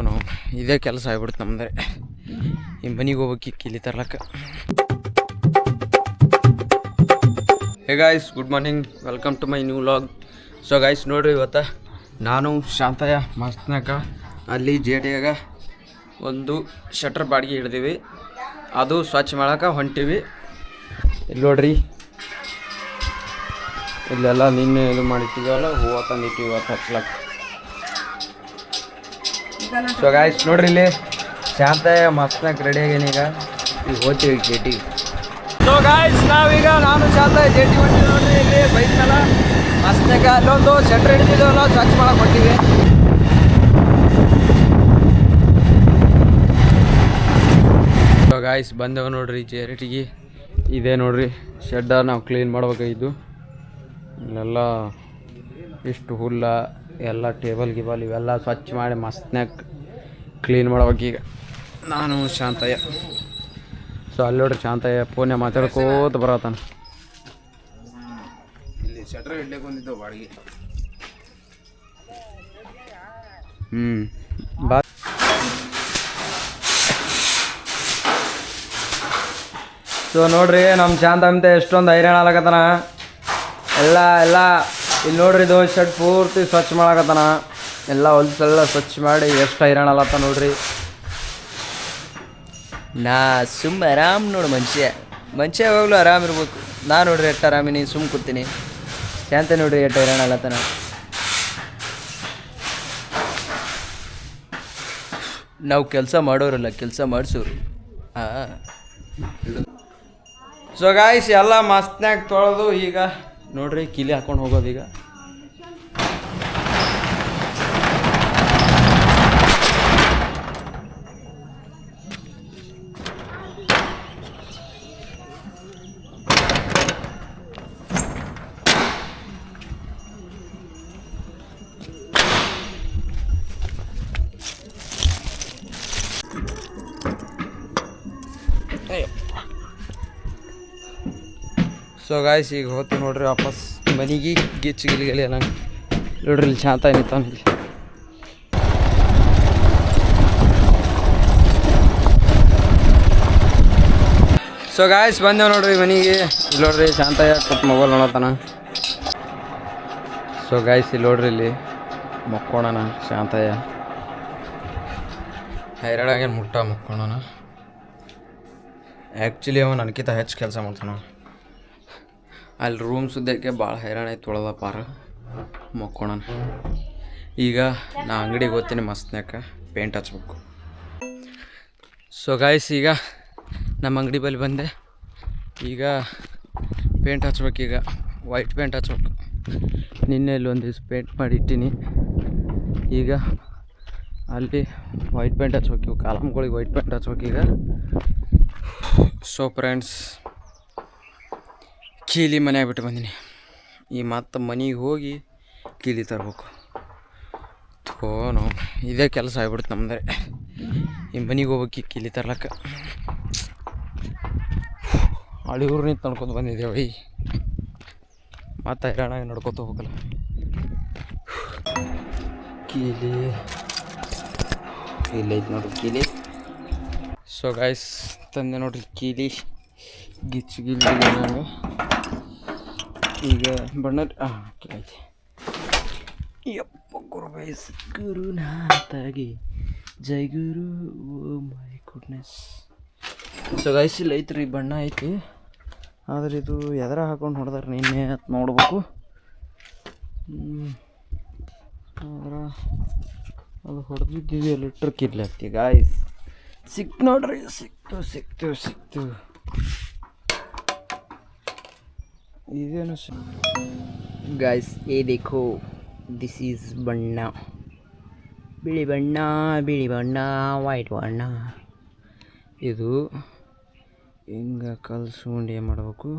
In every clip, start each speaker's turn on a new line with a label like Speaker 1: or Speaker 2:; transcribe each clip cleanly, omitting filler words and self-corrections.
Speaker 1: ನಾವು ಇದೇ ಕೆಲಸ ಆಗ್ಬಿಡ್ತು ನಮ್ದರೆ. ಈ ಮನೆಗೆ ಹೋಗ್ಬೇಕು ಕಿಲಿ ತರ್ಲಕ್ಕ. Hey guys, good morning, welcome to my new vlog. So guys ನೋಡ್ರಿ, ಇವತ್ತು ನಾನು ಶಾಂತಯ್ಯ ಮಸ್ತ್ನಾಕ ಅಲ್ಲಿ ಜೇಟಿಯಾಗ ಒಂದು ಶಟ್ರ್ ಬಾಡಿಗೆ ಹಿಡ್ದೀವಿ. ಅದು ಸ್ವಚ್ಛ ಮಾಡೋಕೆ ಹೊಂಟೀವಿ. ಇಲ್ಲಿ ನೋಡ್ರಿ, ಇಲ್ಲೆಲ್ಲ ನಿನ್ನೆ ಇದು ಮಾಡಿಟ್ಟಿದ್ದೀವಲ್ಲ, ಹೂವು ತಂದಿಟ್ಟಿವಿ ಇವತ್ತು ಹಚ್ಲಕ್ಕೆ. ಸೊ ಗಾಯ್ಸ್ ನೋಡ್ರಿ, ಇಲ್ಲಿ ಶಾಂತಯ್ಯ ಮಸ್ತ್ನಾಗ ರೆಡಿ ಆಗೇನೀಗ. ಈಗ ಹೋಗ್ತೀವಿ ಜೇಟಿಗೆ. ಸೊ ಗಾಯ್ಸ್ ನಾವೀಗ ನಾನು ಶಾಂತಯ್ಯ ಜೇಟಿ ಹೊಂಟೀವಿ ನೋಡ್ರಿ. ಇಲ್ಲಿ ಬೈಕ್ ಮೇಲೆ ಮಸ್ತ್ನಾಗ ಅಲ್ಲೊಂದು ಶಟ್ರ್ ಹಿಡಿದಿದ್ದೀವಲ್ಲ, ಸ್ವಚ್ಛ ಮಾಡಕ್ಕೆ ಹೊಂಟೀವಿ. ಸೊ ಗಾಯ್ಸ್ ಬಂದೇವ ನೋಡ್ರಿ ಜೇಟಿಗೆ. ಇದೇ ನೋಡ್ರಿ ಶೆಡ್ಡ ನಾವು ಕ್ಲೀನ್ ಮಾಡ್ಬೇಕಾಗಿದ್ದು. ಇಲ್ಲೆಲ್ಲ ಇಷ್ಟು ಹುಲ್ಲ ಎಲ್ಲ ಟೇಬಲ್ ಗಿಬಲ್ ಇವೆಲ್ಲ ಸ್ವಚ್ಛ ಮಾಡಿ ಮಸ್ತ್ನಾಗ ಕ್ಲೀನ್ ಮಾಡ್ಬೇಕೀಗ ನಾನು ಶಾಂತಯ್ಯ. ಸೊ ಅಲ್ಲಿ ನೋಡ್ರಿ ಶಾಂತಯ್ಯ ಫೋನ್ಯ ಮಾತಾಡ್ಕೋತ ಬರತ್ತಾನ. ಇಲ್ಲಿ ಶಟ್ರ್ ಹಿಡ್ಲಿಕ್ಕೆ ಬಂದಿದ್ದವು ಬಾಡಿಗೆ. ಬಾ. ಸೊ ನೋಡ್ರಿ ನಮ್ಮ ಶಾಂತ ಎಷ್ಟೊಂದು ಹೈರಾಣ ಆಗತ್ತಾನ. ಎಲ್ಲ ಇಲ್ಲಿ ನೋಡ್ರಿ, ಇದು ಶರ್ಟ್ ಪೂರ್ತಿ ಸ್ವಚ್ಛ ಮಾಡಕತ್ತಾನ. ಎಲ್ಲ ಹೊಲ್ಸೆಲ್ಲ ಸ್ವಚ್ಛ ಮಾಡಿ ಎಷ್ಟು ಹೈರಾಣ ಅಲ್ಲತ್ತ ನೋಡ್ರಿ.
Speaker 2: ನಾ ಸುಮ್ಮ ಆರಾಮ್ ನೋಡು, ಮನುಷ್ಯ ಯಾವಾಗಲೂ ಆರಾಮ್ ಇರ್ಬೇಕು. ನಾ ನೋಡ್ರಿ ಎಷ್ಟು ಆರಾಮಿನಿ, ಸುಮ್ಮ ಕೂತೀನಿ. ಶಾಂತ ನೋಡ್ರಿ ಎಷ್ಟು ಹೈರಾಣ ಅಲ್ಲತ್ತನ. ನಾವು ಕೆಲಸ ಮಾಡೋರಲ್ಲ, ಕೆಲಸ ಮಾಡಿಸೋರು.
Speaker 1: ಸೊ ಗಾಯ್ಸ್ ಎಲ್ಲ ಮಸ್ತ್ನಾಗ ತೊಳೆದು ಈಗ ನೋಡ್ರಿ ಕಿಲಿ ಹಾಕೊಂಡು ಹೋಗೋದೀಗ. ಸೊ ಗಾಯ್ಸ್ ಈಗ ಹೋಗ್ತೀವಿ ನೋಡ್ರಿ ವಾಪಸ್ ಮನೆಗೆ. ಗಿಚ್ಚು ಗಿಲಿಗಲಿ ಎಲ್ಲ ನೋಡ್ರಿ, ಇಲ್ಲಿ ಶಾಂತ ನಿಂತಾನ ಇಲ್ಲಿ. ಸೊ ಗಾಯ್ಸ್ ಬಂದೇವು ನೋಡ್ರಿ ಮನೆಗೆ. ಇಲ್ಲಿ ನೋಡ್ರಿ ಶಾಂತಯ್ಯ ಕೂತ್ ಮೊಬೈಲ್ ನೋಡತ್ತಾನ. ಸೊ ಗಾಯ್ಸ್ ಇಲ್ಲಿ ನೋಡ್ರಿ, ಇಲ್ಲಿ ಮಕ್ಕೋಣ ಶಾಂತಯ್ಯ. ಹೈರಾಣಾಗೇನು ಮಕ್ಕೋಣ. ಆ್ಯಕ್ಚುಲಿ ಅವ ನನಗಿಂತ ಹೆಚ್ಚು ಕೆಲಸ ಮಾಡ್ತಾನ. ಅಲ್ಲಿ ರೂಮ್ ಸುದ್ದಕ್ಕೆ ಭಾಳ ಹೈರಾಣ ಐತೆ, ತೊಳೆದ ಪಾರ ಮಕ್ಕೋಣ. ಈಗ ನಾ ಅಂಗಡಿಗೆ ಹೋಗ್ತೀನಿ ಮಸ್ತ್ನ್ಯಾಕ ಪೇಂಟ್ ಹಚ್ಬೇಕು. ಸೊ ಗಾಯ್ಸ್ ಈಗ ನಮ್ಮ ಅಂಗಡಿ ಬಳಿ ಬಂದೆ. ಈಗ ಪೇಂಟ್ ಹಚ್ಬೇಕು. ಈಗ ವೈಟ್ ಪೇಂಟ್ ಹಚ್ಬೇಕು. ನಿನ್ನೆ ಇಲ್ಲಿ ಒಂದು ದಿವ್ಸ ಪೇಂಟ್ ಮಾಡಿ ಇಟ್ಟೀನಿ. ಈಗ ಅಲ್ಲಿ ವೈಟ್ ಪೇಂಟ್ ಹಚ್ಬೇಕು. ಇವು ಕಾಲಮ್ಗಳಿಗೆ ವೈಟ್ ಪೇಂಟ್ ಹಚ್ಬೇಕು ಈಗ. ಸೊ ಫ್ರೆಂಡ್ಸ್, ಕೀಲಿ ಮನೆಯಾಗ ಬಿಟ್ಟು ಬಂದೀನಿ. ಈ ಮತ್ತೆ ಮನೆಗೆ ಹೋಗಿ ಕೀಲಿ ತರ್ಬೇಕು. ನಾವು ಇದೇ ಕೆಲಸ ಆಗ್ಬಿಡ್ತು ನಮ್ದರೆ. ಈ ಮನೆಗೆ ಹೋಗ್ಬೇಕು ಕೀಲಿ ತರ್ಲಕ್ಕ. ಹಳಿಯೂರು ನಿಂತು ನಡ್ಕೊತ ಬಂದಿದ್ದೇವೆ. ಮತ್ತು ಹೈರಾಣ ನಡ್ಕೊತ ಹೋಗಲ್ಲ. ಕೀಲಿ ಇಲ್ಲೈತೆ ನೋಡ್ರಿ ಕೀಲಿ. ಸೊ ಗಾಯ್ಸ್ ತಂದೆ ನೋಡ್ರಿ ಕೀಲಿ. ಗಿಚ್ಚು ಗಿಲ್ಲಿ ಈಗ ಬಣ್ಣ ಐತೆ. ಯಪ್ಪ ಗುರುಬೇಸ್ ಗುರುನಾಥಗೆ ಜೈ ಗುರು, ಓ ಮೈ ಗುಡ್ನೆಸ್. ಸೊ ಗೈಸ್ ಇಲ್ಲಿ ಐತ್ರಿ ಬಣ್ಣ ಐತಿ. ಆದ್ರೆ ಇದು ಎದರ ಹಾಕೊಂಡು ಹೊಡೆದಾರ ನಿನ್ನೆ ಅಂತ ನೋಡ್ಬೇಕು. ಆದ್ರೆ ಅದು ಹೊಡೆದಿದ್ದೀವಿ ಎಲೆಕ್ಟ್ರಿಕ್ ಇರ್ಲತ್ತಿ ಗಾಯ್ಸ್. ಸಿಕ್ತು ನೋಡ್ರಿ, ಸಿಕ್ತು. ಇದೇನು
Speaker 2: ಗಾಯ್ಸ್ ಏ ದೇಖೋ, ದಿಸ್ ಈಸ್ ಬಣ್ಣ. ಬಿಳಿ ಬಣ್ಣ, ವೈಟ್ ಬಣ್ಣ. ಇದು ಹಿಂಗೆ ಕಲ್ಸ್ಕೊಂಡು ಏನು ಮಾಡಬೇಕು,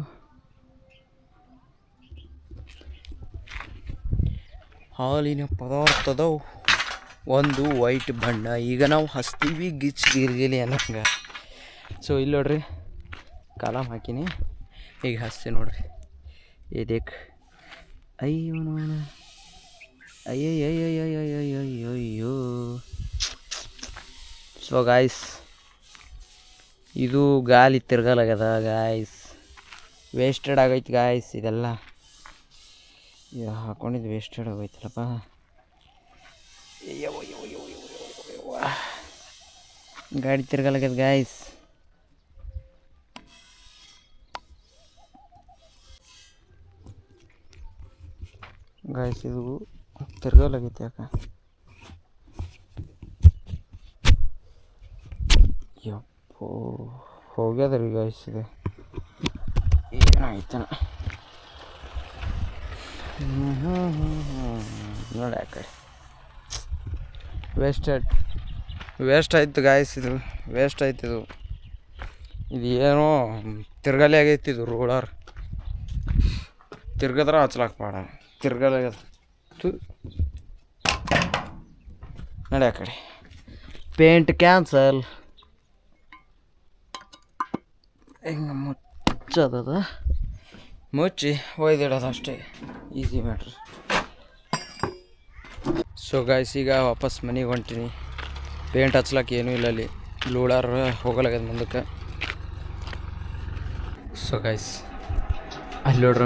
Speaker 2: ಹಾಲಿನ ಪದಾರ್ಥದ ಒಂದು ವೈಟ್ ಬಣ್ಣ ಈಗ ನಾವು ಹಚ್ತೀವಿ. ಗಿರ್ಗಿಲಿ ಅನ್ನಂಗೆ. ಸೊ ಇಲ್ಲಿ ನೋಡ್ರಿ ಕಾಲಮ್ ಹಾಕಿನಿ. ಈಗ ಹಚ್ತೀನಿ ನೋಡ್ರಿ. ಇದಕ್ಕೆ ಅಯ್ಯೋ ಅಯ್ಯಯ್ಯಯ್ಯಯ್ಯಯ್ಯಯ್ಯೋ ಸೊ ಗಾಯ್ಸ್ ಇದು ಗಾಲಿ ತಿರ್ಗಲಾಗ್ಯದ ಗಾಯ್ಸ್, ವೇಸ್ಟೆಡ್ ಆಗೈತಿ ಗಾಯ್ಸ್. ಇದೆಲ್ಲ ಹಾಕೊಂಡಿದ್ದು ವೇಸ್ಟೆಡ್ ಆಗೋಯ್ತಲ್ಲಪ್ಪ. ಗಾಡಿ ತಿರ್ಗಲಾಗ್ಯದ ಗಾಯ್ಸ್. ಗಾಯ್ಸ್ ಇದು ತಿರ್ಗಲಾಗೈತೆ ಯಾಕೆ? ಯಪ್ಪೋ ಹೋಗ್ಯದ ರೀ ಗಾಯ್ಸ್. ಇದು ಏನಾಯ್ತನ ನೋಡಿ ಆ ಕಡೆ ವೇಸ್ಟ್ ಆಯ್ತು ಗಾಯ್ಸ್. ಇದು ವೇಸ್ಟ್ ಆಯ್ತು. ಇದು ಏನೋ ತಿರ್ಗಲಿ ಆಗೈತಿ. ಇದು ರೋಲರ್ ತಿರ್ಗದ್ರ ಹಚ್ಲಾಕ ಪಾಡ ತಿರ್ಗಲಾಗ್ಯದ. ನೋಡಿ ಆ ಕಡೆ ಪೇಂಟ್ ಕ್ಯಾನ್ಸಲ್. ಹಿಂಗೆ ಮುಚ್ಚದ ಮುಚ್ಚಿ ಒಯ್ದಿಡೋದು ಅಷ್ಟೇ, ಈಸಿ ಮ್ಯಾಟ್ರ್. ಸೊ ಗಾಯ್ಸ್ ಈಗ ವಾಪಸ್ ಮನೆಗೆ ಹೊಂಟೀನಿ. ಪೇಂಟ್ ಹಚ್ಲಾಕ ಏನೂ ಇಲ್ಲ ಅಲ್ಲಿ, ಲೋಡರ್ ಹೋಗಲಾಗ್ಯದ ಮುಂದಕ್ಕೆ. ಸೊ ಗಾಯ್ಸ್ ಅಲ್ಲಿ ನೋಡ್ರಿ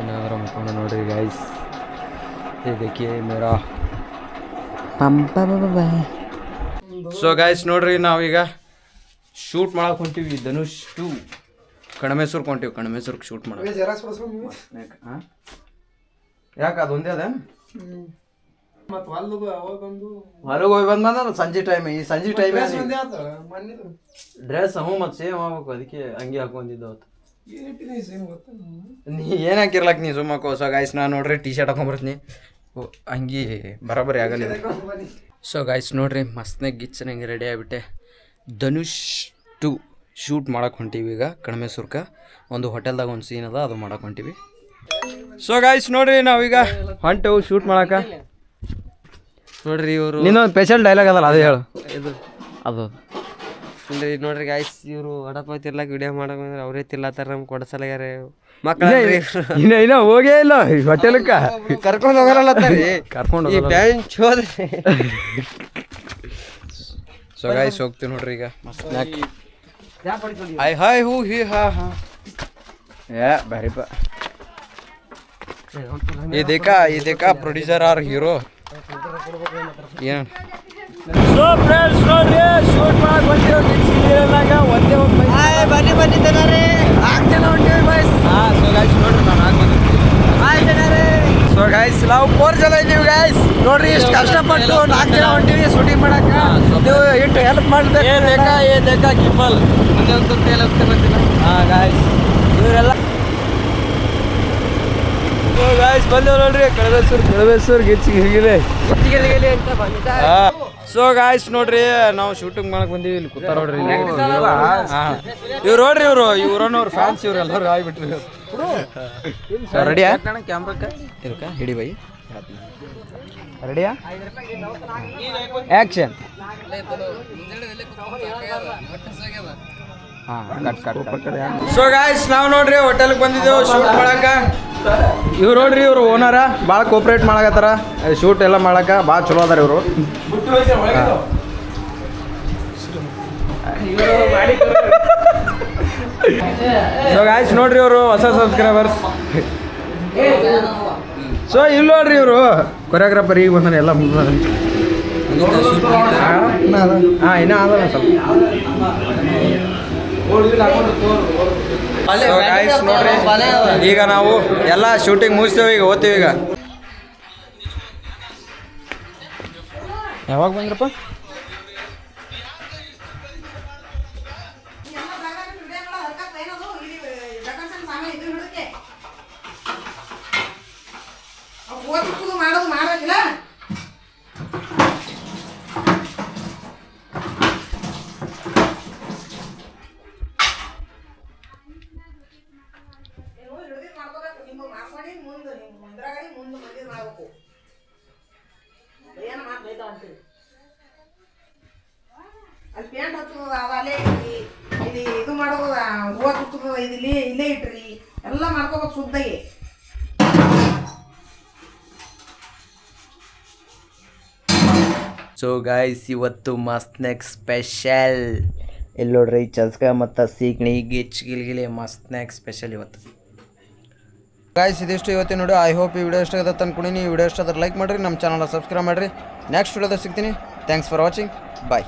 Speaker 2: ಏನಾದರೂ ಮುಕ್ಕೋಣ ನೋಡ್ರಿ ಗಾಯ್ಸ್. ಇದಕ್ಕೆ ಮೇರಾ ಸೊ ಗಾಯ್ಸ್ ನೋಡ್ರಿ ನಾವೀಗ ಶೂಟ್ ಮಾಡಕ್ಕೆ ಹೊಂಟೀವಿ. ಧನುಷ್ 2 ಕಣಮೇಶ್ವರ್ಗೆ ಹೊಂಟೀವಿ. ಕಣಮೇಶ್ವರ್ಗೆ ಶೂಟ್ ಮಾಡೋದು. ಯಾಕೆ ಅದೊಂದೇ ಅದ ಹೊರಗೆ ಹೋಗಿ ಬಂದ ಸಂಜೆ ಟೈಮ್. ಈ ಸಂಜೆ ಟೈಮ್ ಡ್ರೆಸ್ ಮತ್ತು ಸೇಮ್ ಆಗ್ಬೇಕು, ಅದಕ್ಕೆ ಹಂಗೆ ಹಾಕೊಂಡಿದ್ದ ಅವತ್ತು. ನೀ ಏನು ಹಾಕಿರ್ಲಕ್ ನೀ ಸುಮ್ಮಕ್ಕೋ. ಸೊ ಗಾಯ್ಸ್ ನಾನು ನೋಡ್ರಿ ಟಿ ಶರ್ಟ್ ಹಾಕೊಂಬರ್ತೀನಿ, ಹಂಗೆ ಬರೋಬ್ಬರಿ ಆಗಲ್ಲ. ಸೊ ಗಾಯ್ಸ್ ನೋಡ್ರಿ ಮಸ್ತ್ನಾಗ ಗಿಚ್ಚನಂಗೆ ರೆಡಿ ಆಗಿಬಿಟ್ಟೆ. ಧನುಷ್ 2 ಶೂಟ್ ಮಾಡಕ್ಕೆ ಹೊಂಟೀವಿ ಈಗ ಕಣಮೇಶ್ವರ್ಗೆ. ಒಂದು ಹೋಟೆಲ್ದಾಗ ಒಂದು ಸೀನ್ ಅದ, ಅದು ಮಾಡಕ್ಕೆ ಹೊಂಟೀವಿ. ಸೊ ಗಾಯ್ಸ್ ನೋಡ್ರಿ ನಾವೀಗ ಹೊಂಟೆವು ಶೂಟ್ ಮಾಡಕ್ಕೆ. ನೋಡ್ರಿ ಇವರು ನಿನ್ನೊಂದು ಸ್ಪೆಷಲ್ ಡೈಲಾಗ್ ಅದಲ್ಲ, ಅದು ಹೇಳು. ಇದು ಅದು ನೋಡ್ರಿ ಗಾಯ್ಸ್, ಇವರು ವಡಪಾವ್ ತಿರ್ಲಾಕ ವಿಡಿಯೋ ಮಾಡಕ್ ಬಂದ್ರೆ ಅವರೇ ತಿರ್ಲಾತಾರ. ನಮ್ಗೆ ಕೊಡ್ಸಲಾಗ್ಯಾರ ಮಕ್ಕಳು. ಇನ್ನ ಹೋಗೇ ಇಲ್ಲ ಹೋಟೆಲ್ಕ, ಕರ್ಕೊಂಡು ಹೋಗಲ್ಲ ಕರ್ಕೊಂಡು ಬ್ಯಾಂಚ್ ಹೋದ್ರೆ. ಸೊ ಗಾಯ್ಸ್ ಹೋಗ್ತೀವಿ ನೋಡ್ರಿ ಈಗ. ಹಾಯ್ ಹಾಯ್ ಹೂ ಹಿ ಹಾ ಹಾ ಏ ಬ್ಯಾರಿಪ್ಪ. ये देखा प्रोड्यूसर और हीरो ಏನು. ಸೊ ಫ್ರೆಂಡ್ಸ್ ನೋಡ್ರಿ ಶೂಟ್ ಮಾಡಕ್ಕೆ ಬಂದಿರೋ ಬನ್ನಿ ಜನರೇ 4 ಜನ ಹೊಂಟೀವಿ ಬಾಯ್ಸ್. ಸೊ ಗಾಯ್ಸ್ ನೋಡ್ರಿ ನಾವು 4 ಬಂದಿರ್ತೀವಿ. ಹಾಯ್ ಜನರೇ. ಸೊ ಗಾಯ್ಸ್ ನಾವು 4 ಜನ ಇದ್ದೀವಿ ಗಾಯ್ಸ್. ನೋಡ್ರಿ ಎಷ್ಟು ಕಷ್ಟಪಟ್ಟು 4 ಜನ ಹೊಂಟೀವಿ ಶೂಟಿಂಗ್ ಮಾಡಕ್ಕೆ. ನೀವು ಇಟ್ಟು ಹೆಲ್ಪ್ ಮಾಡ್ಬೇಕು. ಏ ದೇಖಾ ಗಿಂಬಲ್ ಅದೊಂದು ತೇಲ್ ಹೋಗ್ತಾ ಬರ್ತಿಲ್ಲ. ಗಾಯ್ಸ್ ಇವರೆಲ್ಲ ಗಾಯ್ಸ್ ಬಂದೇವ್ ನೋಡ್ರಿ. ಕಳಬೇಸೂರ್ ಗಿಚ್ಚಿಗೆ ಹೇಗಿದೆ ಅಂತ ಬಂದಿದ್ದ. ಸೊ ಗಾಯ್ಸ್ ನೋಡ್ರಿ ನಾವು ಶೂಟಿಂಗ್ ಮಾಡಕ್ ಬಂದೀವಿ. ಇಲ್ಲಿ ಕೂತಾರ ನೋಡ್ರಿ ಇವ್ರು. ನೋಡ್ರಿ ಇವ್ರನ್ನವ್ರ ಫ್ಯಾನ್ಸ್ ಇವ್ರು ಎಲ್ಲರೂ ಆಗ್ಬಿಟ್ರಿ. ರೆಡಿಯಾ ಕ್ಯಾಮ್ರಕ್ಕೆ ಇದಕ್ಕೆ ಹಿಡಿ ಬೈ. ರೆಡಿಯಾ ಆ್ಯಕ್ಷನ್. ಸೊ ಗಾಯ್ಸ್ ನಾವು ನೋಡ್ರಿ ಹೋಟೆಲ್ಗೆ ಬಂದಿದ್ದೇವೆ ಶೂಟ್ ಮಾಡಕ. ಇವ್ರು ನೋಡ್ರಿ ಇವ್ರು ಓನರ ಭಾಳ ಕೋಪ್ರೇಟ್ ಮಾಡಕತ್ತಾರ ಶೂಟ್ ಎಲ್ಲ ಮಾಡಕ. ಭಾಳ ಚಲೋ ಅದಾರ ಇವರು. ಸೊ ಗಾಯ್ಸ್ ನೋಡ್ರಿ ಇವರು ಹೊಸ ಸಬ್ಸ್ಕ್ರೈಬರ್ಸ್. ಸೊ ಇಲ್ಲಿ ನೋಡ್ರಿ ಇವರು ಕೊರಿಯೋಗ್ರಾಫರ್ ಈಗ ಬಂದಾನೆ ಎಲ್ಲ ಮುಂದೆ. ಹಾಂ ಇನ್ನೂ ಆಗಲ್ಲ ಸ್ವಲ್ಪ. ಸೊ ಗಾಯ್ಸ್ ನೋಡ್ರಿ ಈಗ ನಾವು ಎಲ್ಲ ಶೂಟಿಂಗ್ ಮುಗಿಸ್ತೇವೆ. ಈಗ ಓದ್ತೀವಿ. ಈಗ ಯಾವಾಗ ಬಂದ್ರಪ್ಪ?
Speaker 3: ಅಲ್ಲಿ ಪೇಂಟ್ ಹಚ್ಚೋದು ಅಲ್ಲೇ ಇಟ್ರಿ, ಇದು ಮಾಡೋದು ಹೂವು ತುತ್ತದು ಇಲ್ಲೇ ಇಟ್ರಿ, ಎಲ್ಲ ಮಾಡ್ಕೋಬೇಕು ಶುದ್ಧಾಗಿ.
Speaker 2: ಸೊ ಗಾಯ್ಸ್ ಇವತ್ತು ಮಸ್ತ್ನಾಗ ಸ್ಪೆಷಲ್ ಇಲ್ಲಿ ನೋಡ್ರಿ ಚಸ್ಕ ಮತ್ತು ಸೀಗಣಿ ಗಿಲಿ ಮಸ್ತ್ನಾಗ ಸ್ಪೆಷಲ್ ಇವತ್ತು. ಗಾಯ್ಸ್ ಇದಿಷ್ಟು ಇವತ್ತಿನ ನೋಡಿ. ಐ ಹೋಪ್ ಈ ವಿಡಿಯೋ ಇಷ್ಟ ಆಗುತ್ತೆ ಅನ್ಕೊಂಡಿನಿ. ಈ ವಿಡಿಯೋ ಇಷ್ಟ ಆದ್ರೆ ಲೈಕ್ ಮಾಡಿರಿ, ನಮ್ಮ ಚಾನಲ್ ಸಬ್ಸ್ಕ್ರೈಬ್ ಮಾಡಿರಿ. ನೆಕ್ಸ್ಟ್ ವಿಡಿಯೋದಾಗ ಸಿಗ್ತೀನಿ. Thanks for watching. ಬಾಯ್.